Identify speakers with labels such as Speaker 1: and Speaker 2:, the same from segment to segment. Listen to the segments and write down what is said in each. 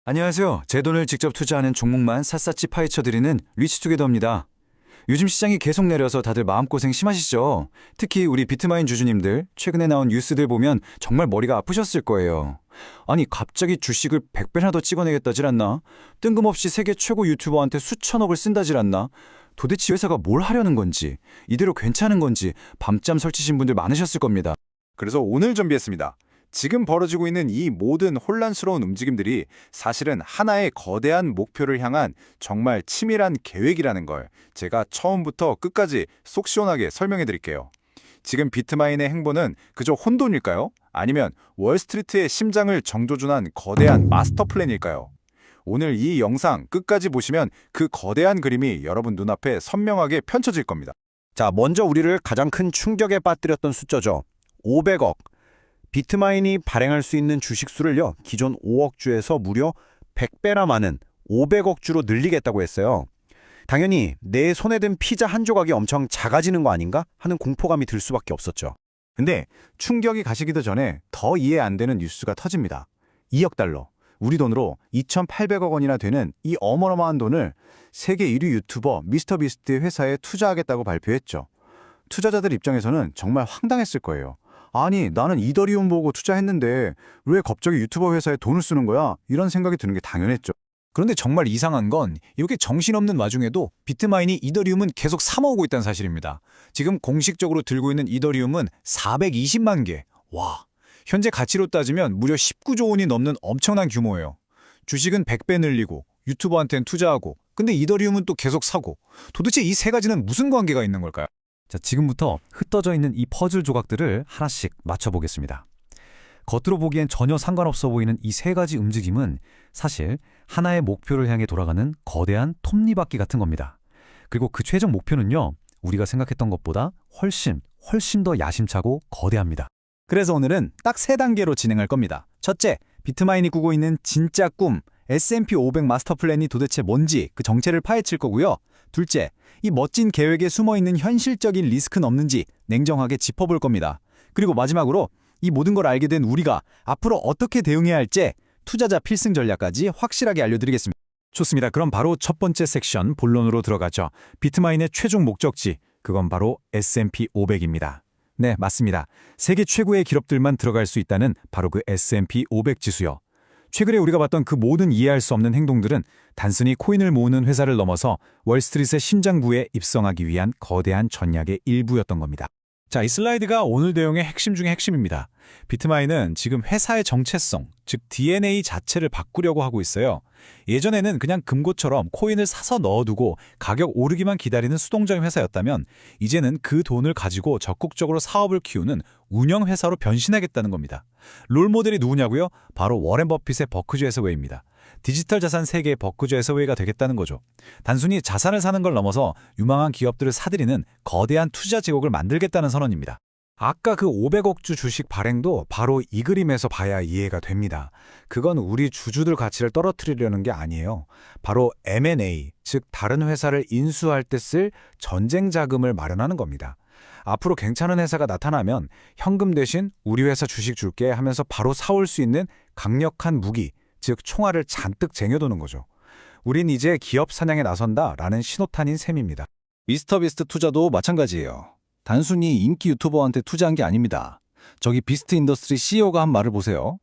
Speaker 1: 안녕하세요. 제 돈을 직접 투자하는 종목만 샅샅이 파헤쳐드리는 리치투게더입니다. 요즘 시장이 계속 내려서 다들 마음고생 심하시죠? 특히 우리 비트마인 주주님들 최근에 나온 뉴스들 보면 정말 머리가 아프셨을 거예요. 아니 갑자기 주식을 100배나 더 찍어내겠다질 않나? 뜬금없이 세계 최고 유튜버한테 수천억을 쓴다질 않나? 도대체 회사가 뭘 하려는 건지, 이대로 괜찮은 건지 밤잠 설치신 분들 많으셨을 겁니다.
Speaker 2: 그래서 오늘 준비했습니다. 지금 벌어지고 있는 이 모든 혼란스러운 움직임들이 사실은 하나의 거대한 목표를 향한 정말 치밀한 계획이라는 걸 제가 처음부터 끝까지 속 시원하게 설명해 드릴게요. 지금 비트마인의 행보는 그저 혼돈일까요? 아니면 월스트리트의 심장을 정조준한 거대한 마스터 플랜일까요? 오늘 이 영상 끝까지 보시면 그 거대한 그림이 여러분 눈앞에 선명하게 펼쳐질 겁니다.
Speaker 3: 자, 먼저 우리를 가장 큰 충격에 빠뜨렸던 숫자죠. 500억. 비트마인이 발행할 수 있는 주식수를요, 기존 5억 주에서 무려 100배나 많은 500억 주로 늘리겠다고 했어요. 당연히 내 손에 든 피자 한 조각이 엄청 작아지는 거 아닌가 하는 공포감이 들 수밖에 없었죠.
Speaker 2: 근데 충격이 가시기도 전에 더 이해 안 되는 뉴스가 터집니다. 2억 달러, 우리 돈으로 2,800억 원이나 되는 이 어마어마한 돈을 세계 1위 유튜버 미스터비스트의 회사에 투자하겠다고 발표했죠. 투자자들 입장에서는 정말 황당했을 거예요. 아니, 나는 이더리움 보고 투자했는데 왜 갑자기 유튜버 회사에 돈을 쓰는 거야? 이런 생각이 드는 게 당연했죠.
Speaker 4: 그런데 정말 이상한 건 이렇게 정신없는 와중에도 비트마인이 이더리움은 계속 사모으고 있다는 사실입니다. 지금 공식적으로 들고 있는 이더리움은 420만 개. 와, 현재 가치로 따지면 무려 19조 원이 넘는 엄청난 규모예요. 주식은 100배 늘리고 유튜버한테는 투자하고 근데 이더리움은 또 계속 사고 도대체 이 세 가지는 무슨 관계가 있는 걸까요?
Speaker 5: 자, 지금부터 흩어져 있는 이 퍼즐 조각들을 하나씩 맞춰보겠습니다. 겉으로 보기엔 전혀 상관없어 보이는 이 세 가지 움직임은 사실 하나의 목표를 향해 돌아가는 거대한 톱니바퀴 같은 겁니다. 그리고 그 최종 목표는요, 우리가 생각했던 것보다 훨씬 더 야심차고 거대합니다.
Speaker 4: 그래서 오늘은 딱 세 단계로 진행할 겁니다. 첫째, 비트마인이 꾸고 있는 진짜 꿈, S&P 500 마스터 플랜이 도대체 뭔지 그 정체를 파헤칠 거고요. 둘째, 이 멋진 계획에 숨어있는 현실적인 리스크는 없는지 냉정하게 짚어볼 겁니다. 그리고 마지막으로 이 모든 걸 알게 된 우리가 앞으로 어떻게 대응해야 할지 투자자 필승 전략까지 확실하게 알려드리겠습니다.
Speaker 5: 좋습니다. 그럼 바로 첫 번째 섹션 본론으로 들어가죠. 비트마인의 최종 목적지, 그건 바로 S&P 500입니다. 네, 맞습니다. 세계 최고의 기업들만 들어갈 수 있다는 바로 그 S&P 500 지수요. 최근에 우리가 봤던 그 모든 이해할 수 없는 행동들은 단순히 코인을 모으는 회사를 넘어서 월스트리트의 심장부에 입성하기 위한 거대한 전략의 일부였던 겁니다.
Speaker 4: 자, 이 슬라이드가 오늘 내용의 핵심 중의 핵심입니다. 비트마인은 지금 회사의 정체성, 즉 DNA 자체를 바꾸려고 하고 있어요. 예전에는 그냥 금고처럼 코인을 사서 넣어두고 가격 오르기만 기다리는 수동적인 회사였다면 이제는 그 돈을 가지고 적극적으로 사업을 키우는 운영회사로 변신하겠다는 겁니다. 롤모델이 누구냐고요? 바로 워렌 버핏의 버크셔 해서웨이입니다. 디지털 자산 세계의 버크셔 해서웨이가 되겠다는 거죠. 단순히 자산을 사는 걸 넘어서 유망한 기업들을 사들이는 거대한 투자 제국을 만들겠다는 선언입니다.
Speaker 5: 아까 그 500억 주 주식 발행도 바로 이 그림에서 봐야 이해가 됩니다. 그건 우리 주주들 가치를 떨어뜨리려는 게 아니에요. 바로 M&A, 즉 다른 회사를 인수할 때 쓸 전쟁 자금을 마련하는 겁니다. 앞으로 괜찮은 회사가 나타나면 현금 대신 우리 회사 주식 줄게 하면서 바로 사올 수 있는 강력한 무기, 즉 총알을 잔뜩 쟁여두는 거죠. 우린 이제 기업 사냥에 나선다라는 신호탄인 셈입니다.
Speaker 3: 미스터비스트 투자도 마찬가지예요. 단순히 인기 유튜버한테 투자한 게 아닙니다. 저기 비스트 인더스트리 CEO가 한 말을 보세요.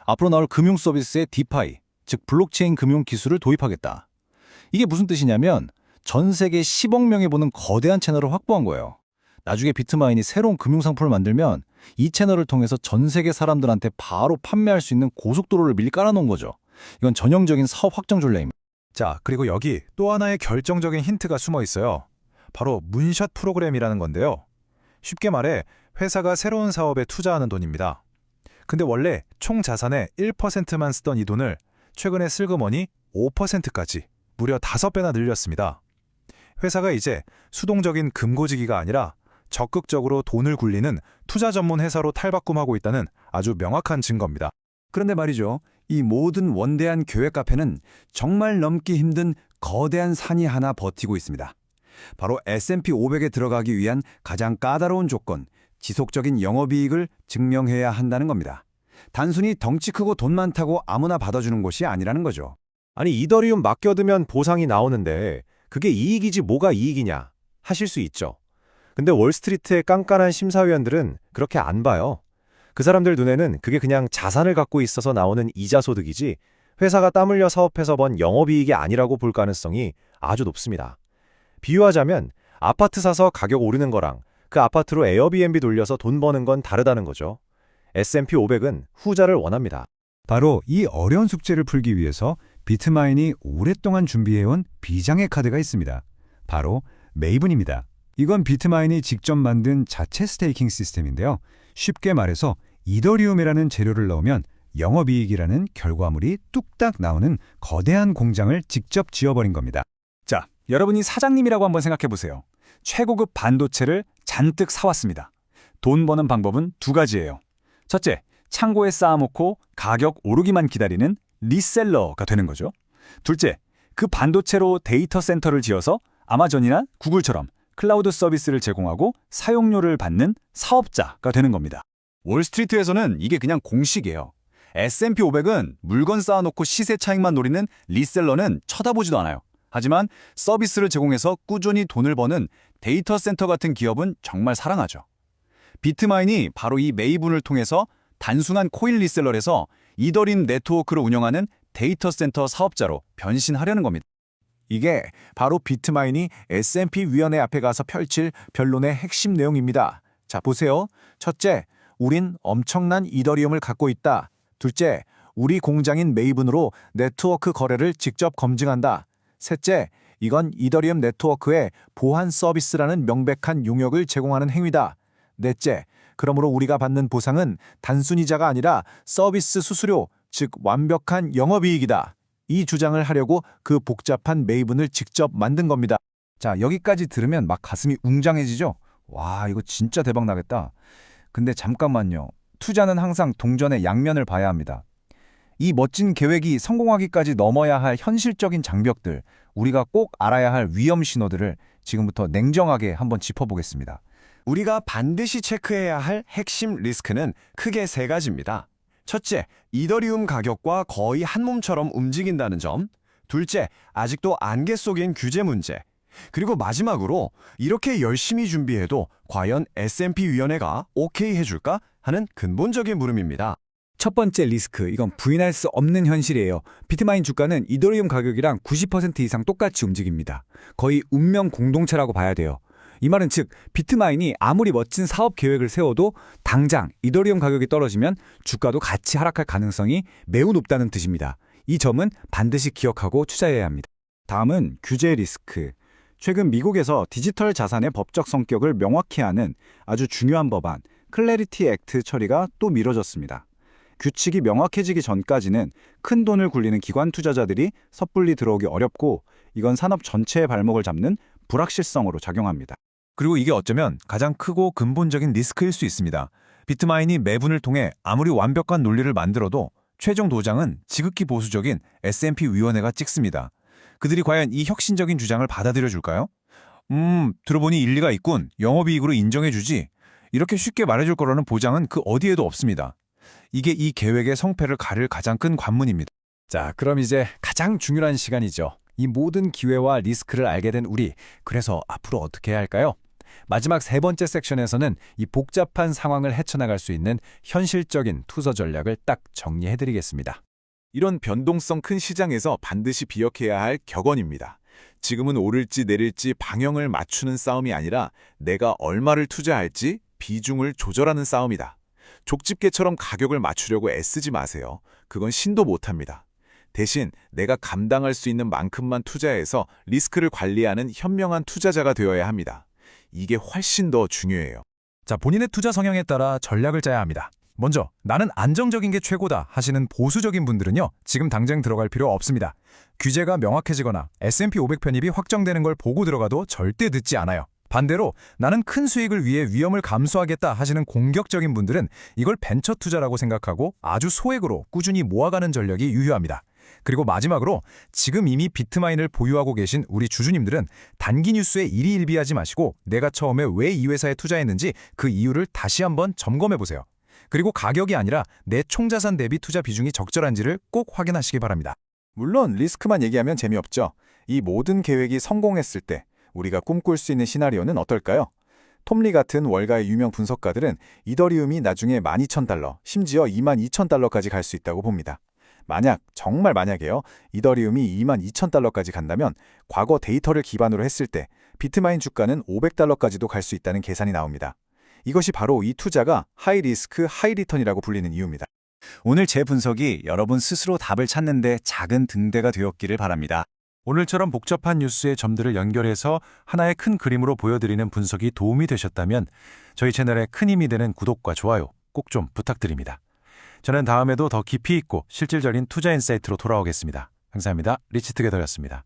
Speaker 3: 앞으로 나올 금융 서비스에 디파이, 즉 블록체인 금융 기술을 도입하겠다. 이게 무슨 뜻이냐면 전 세계 10억 명이 보는 거대한 채널을 확보한 거예요. 나중에 비트마인이 새로운 금융 상품을 만들면 이 채널을 통해서 전 세계 사람들한테 바로 판매할 수 있는 고속도로를 미리 깔아놓은 거죠. 이건 전형적인 사업 확장 전략입니다.
Speaker 5: 자, 그리고 여기 또 하나의 결정적인 힌트가 숨어 있어요. 바로 문샷 프로그램이라는 건데요. 쉽게 말해 회사가 새로운 사업에 투자하는 돈입니다. 근데 원래 총 자산의 1%만 쓰던 이 돈을 최근에 슬그머니 5%까지 무려 5배나 늘렸습니다. 회사가 이제 수동적인 금고지기가 아니라 적극적으로 돈을 굴리는 투자 전문 회사로 탈바꿈하고 있다는 아주 명확한 증거입니다.
Speaker 1: 그런데 말이죠. 이 모든 원대한 계획 카페는 정말 넘기 힘든 거대한 산이 하나 버티고 있습니다. 바로 S&P 500에 들어가기 위한 가장 까다로운 조건, 지속적인 영업이익을 증명해야 한다는 겁니다. 단순히 덩치 크고 돈 많다고 아무나 받아주는 곳이 아니라는 거죠.
Speaker 6: 아니 이더리움 맡겨두면 보상이 나오는데 그게 이익이지 뭐가 이익이냐 하실 수 있죠. 근데 월스트리트의 깐깐한 심사위원들은 그렇게 안 봐요. 그 사람들 눈에는 그게 그냥 자산을 갖고 있어서 나오는 이자 소득이지 회사가 땀 흘려 사업해서 번 영업이익이 아니라고 볼 가능성이 아주 높습니다. 비유하자면 아파트 사서 가격 오르는 거랑 그 아파트로 에어비앤비 돌려서 돈 버는 건 다르다는 거죠. S&P 500은 후자를 원합니다.
Speaker 5: 바로 이 어려운 숙제를 풀기 위해서 비트마인이 오랫동안 준비해온 비장의 카드가 있습니다. 바로 메이븐입니다. 이건 비트마인이 직접 만든 자체 스테이킹 시스템인데요. 쉽게 말해서 이더리움이라는 재료를 넣으면 영업이익이라는 결과물이 뚝딱 나오는 거대한 공장을 직접 지어버린 겁니다.
Speaker 1: 자, 여러분이 사장님이라고 한번 생각해 보세요. 최고급 반도체를 잔뜩 사왔습니다. 돈 버는 방법은 두 가지예요. 첫째, 창고에 쌓아놓고 가격 오르기만 기다리는 리셀러가 되는 거죠. 둘째, 그 반도체로 데이터 센터를 지어서 아마존이나 구글처럼 클라우드 서비스를 제공하고 사용료를 받는 사업자가 되는 겁니다. 월스트리트에서는 이게 그냥 공식이에요. S&P 500은 물건 쌓아놓고 시세 차익만 노리는 리셀러는 쳐다보지도 않아요. 하지만 서비스를 제공해서 꾸준히 돈을 버는 데이터 센터 같은 기업은 정말 사랑하죠. 비트마인이 바로 이 메이븐을 통해서 단순한 코인 리셀러에서 이더리움 네트워크를 운영하는 데이터 센터 사업자로 변신하려는 겁니다.
Speaker 2: 이게 바로 비트마인이 S&P 위원회 앞에 가서 펼칠 변론의 핵심 내용입니다. 자, 보세요. 첫째, 우린 엄청난 이더리움을 갖고 있다. 둘째, 우리 공장인 메이븐으로 네트워크 거래를 직접 검증한다. 셋째, 이건 이더리움 네트워크의 보안 서비스라는 명백한 용역을 제공하는 행위다. 넷째, 그러므로 우리가 받는 보상은 단순이자가 아니라 서비스 수수료, 즉 완벽한 영업이익이다. 이 주장을 하려고 그 복잡한 메이븐을 직접 만든 겁니다.
Speaker 5: 자, 여기까지 들으면 막 가슴이 웅장해지죠? 와, 이거 진짜 대박 나겠다. 근데 잠깐만요. 투자는 항상 동전의 양면을 봐야 합니다. 이 멋진 계획이 성공하기까지 넘어야 할 현실적인 장벽들, 우리가 꼭 알아야 할 위험 신호들을 지금부터 냉정하게 한번 짚어보겠습니다.
Speaker 6: 우리가 반드시 체크해야 할 핵심 리스크는 크게 세 가지입니다. 첫째, 이더리움 가격과 거의 한 몸처럼 움직인다는 점. 둘째, 아직도 안개 속인 규제 문제. 그리고 마지막으로 이렇게 열심히 준비해도 과연 S&P 위원회가 오케이 해줄까 하는 근본적인 물음입니다.
Speaker 4: 첫 번째 리스크, 이건 부인할 수 없는 현실이에요. 비트마인 주가는 이더리움 가격이랑 90% 이상 똑같이 움직입니다. 거의 운명 공동체라고 봐야 돼요. 이 말은 즉 비트마인이 아무리 멋진 사업 계획을 세워도 당장 이더리움 가격이 떨어지면 주가도 같이 하락할 가능성이 매우 높다는 뜻입니다. 이 점은 반드시 기억하고 투자해야 합니다.
Speaker 1: 다음은 규제 리스크. 최근 미국에서 디지털 자산의 법적 성격을 명확히 하는 아주 중요한 법안, 클래리티 액트 처리가 또 미뤄졌습니다. 규칙이 명확해지기 전까지는 큰 돈을 굴리는 기관 투자자들이 섣불리 들어오기 어렵고 이건 산업 전체의 발목을 잡는 불확실성으로 작용합니다.
Speaker 3: 그리고 이게 어쩌면 가장 크고 근본적인 리스크일 수 있습니다. 비트마인이 매분을 통해 아무리 완벽한 논리를 만들어도 최종 도장은 지극히 보수적인 S&P 위원회가 찍습니다. 그들이 과연 이 혁신적인 주장을 받아들여 줄까요? 들어보니 일리가 있군. 영업이익으로 인정해주지. 이렇게 쉽게 말해줄 거라는 보장은 그 어디에도 없습니다. 이게 이 계획의 성패를 가릴 가장 큰 관문입니다.
Speaker 5: 자, 그럼 이제 가장 중요한 시간이죠. 이 모든 기회와 리스크를 알게 된 우리, 그래서 앞으로 어떻게 해야 할까요? 마지막 세 번째 섹션에서는 이 복잡한 상황을 헤쳐나갈 수 있는 현실적인 투자 전략을 딱 정리해드리겠습니다.
Speaker 2: 이런 변동성 큰 시장에서 반드시 기억해야 할 격언입니다. 지금은 오를지 내릴지 방향을 맞추는 싸움이 아니라 내가 얼마를 투자할지 비중을 조절하는 싸움이다. 족집게처럼 가격을 맞추려고 애쓰지 마세요. 그건 신도 못합니다. 대신 내가 감당할 수 있는 만큼만 투자해서 리스크를 관리하는 현명한 투자자가 되어야 합니다. 이게 훨씬 더 중요해요.
Speaker 3: 자, 본인의 투자 성향에 따라 전략을 짜야 합니다. 먼저 나는 안정적인 게 최고다 하시는 보수적인 분들은요, 지금 당장 들어갈 필요 없습니다. 규제가 명확해지거나 S&P 500 편입이 확정되는 걸 보고 들어가도 절대 늦지 않아요. 반대로 나는 큰 수익을 위해 위험을 감수하겠다 하시는 공격적인 분들은 이걸 벤처 투자라고 생각하고 아주 소액으로 꾸준히 모아가는 전략이 유효합니다. 그리고 마지막으로 지금 이미 비트마인을 보유하고 계신 우리 주주님들은 단기 뉴스에 일희일비하지 마시고 내가 처음에 왜 이 회사에 투자했는지 그 이유를 다시 한번 점검해 보세요.
Speaker 5: 그리고 가격이 아니라 내 총자산 대비 투자 비중이 적절한지를 꼭 확인하시기 바랍니다.
Speaker 2: 물론 리스크만 얘기하면 재미없죠. 이 모든 계획이 성공했을 때 우리가 꿈꿀 수 있는 시나리오는 어떨까요? 톰리 같은 월가의 유명 분석가들은 이더리움이 나중에 12,000달러, 심지어 22,000달러까지 갈 수 있다고 봅니다. 정말 만약에요, 이더리움이 22,000달러까지 간다면 과거 데이터를 기반으로 했을 때 비트마인 주가는 500달러까지도 갈 수 있다는 계산이 나옵니다. 이것이 바로 이 투자가 하이 리스크, 하이 리턴이라고 불리는 이유입니다.
Speaker 1: 오늘 제 분석이 여러분 스스로 답을 찾는데 작은 등대가 되었기를 바랍니다.
Speaker 3: 오늘처럼 복잡한 뉴스의 점들을 연결해서 하나의 큰 그림으로 보여드리는 분석이 도움이 되셨다면 저희 채널에 큰 힘이 되는 구독과 좋아요 꼭 좀 부탁드립니다. 저는 다음에도 더 깊이 있고 실질적인 투자 인사이트로 돌아오겠습니다. 감사합니다. 리치투게더였습니다.